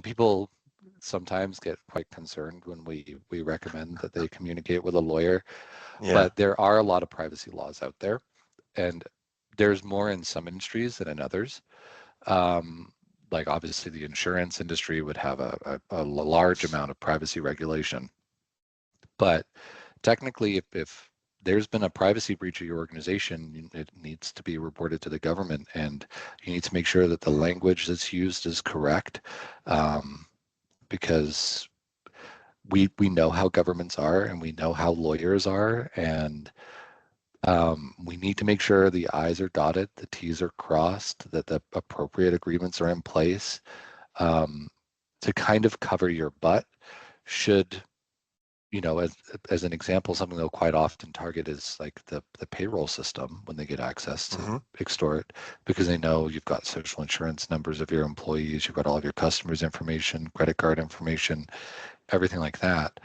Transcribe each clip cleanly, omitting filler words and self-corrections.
people sometimes get quite concerned when we recommend that they communicate with a lawyer, but there are a lot of privacy laws out there, and there's more in some industries than in others. Like obviously the insurance industry would have a large amount of privacy regulation, but technically if there's been a privacy breach of your organization, it needs to be reported to the government, and you need to make sure that the language that's used is correct, because we know how governments are and we know how lawyers are, and we need to make sure the I's are dotted, the T's are crossed, that the appropriate agreements are in place, to kind of cover your butt should, as an example, something they'll quite often target is like the payroll system when they get access to extort, because they know you've got social insurance numbers of your employees, you've got all of your customers' information, credit card information, everything like that.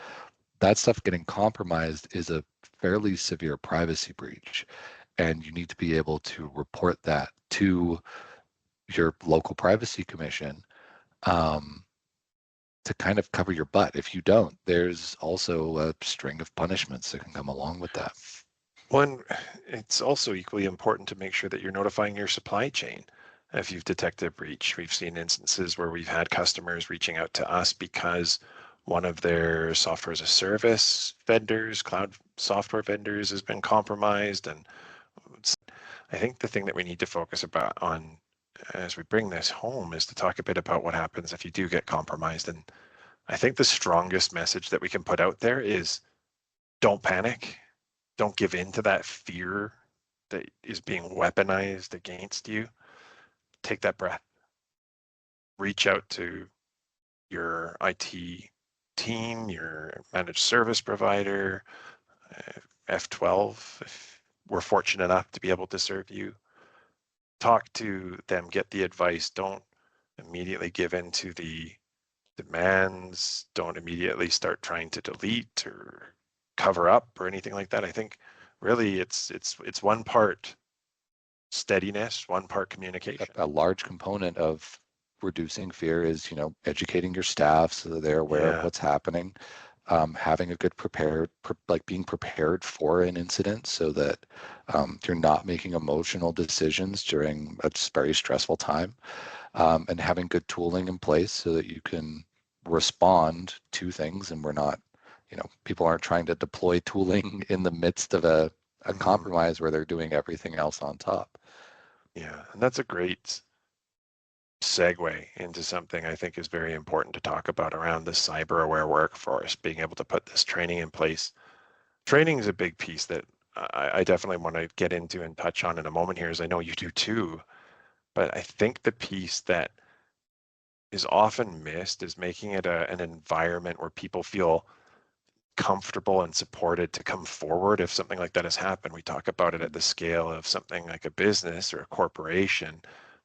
That stuff getting compromised is a fairly severe privacy breach, and you need to be able to report that to your local privacy commission, to kind of cover your butt. If you don't, there's also a string of punishments that can come along with that. One, it's also equally important to make sure that you're notifying your supply chain if you've detected a breach. We've seen instances where we've had customers reaching out to us because one of their software as a service vendors, cloud software vendors, has been compromised. And I think the thing that we need to focus on as we bring this home is to talk a bit about what happens if you do get compromised. And I think the strongest message that we can put out there is don't panic. Don't give in to that fear that is being weaponized against you. Take that breath. Reach out to your IT team, your managed service provider, F12, if we're fortunate enough to be able to serve you. Talk to them, get the advice. Don't immediately give in to the demands. Don't immediately start trying to delete or cover up or anything like that. I think really it's one part steadiness, one part communication. A large component of reducing fear is, educating your staff so that they're aware of what's happening, having a good being prepared for an incident so that you're not making emotional decisions during a very stressful time, and having good tooling in place so that you can respond to things, and we're not, people aren't trying to deploy tooling in the midst of a compromise where they're doing everything else on top. Yeah, and that's a great segue into something I think is very important to talk about around the cyber aware workforce, being able to put this training in place. Training is a big piece that I definitely want to get into and touch on in a moment here, as I know you do too. But I think the piece that is often missed is making it an environment where people feel comfortable and supported to come forward if something like that has happened. We talk about it at the scale of something like a business or a corporation,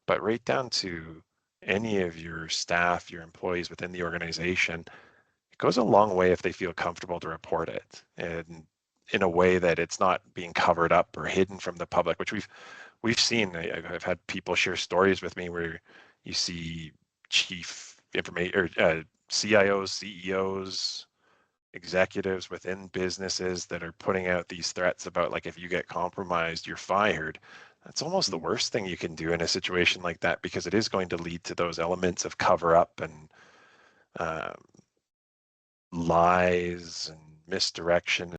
but right down to any of your staff, your employees within the organization, it goes a long way if they feel comfortable to report it, and in a way that it's not being covered up or hidden from the public, which we've seen. I've had people share stories with me where you see chief information or CIOs, CEOs, executives within businesses that are putting out these threats about, like, if you get compromised, you're fired. That's almost the worst thing you can do in a situation like that, because it is going to lead to those elements of cover up and lies and misdirection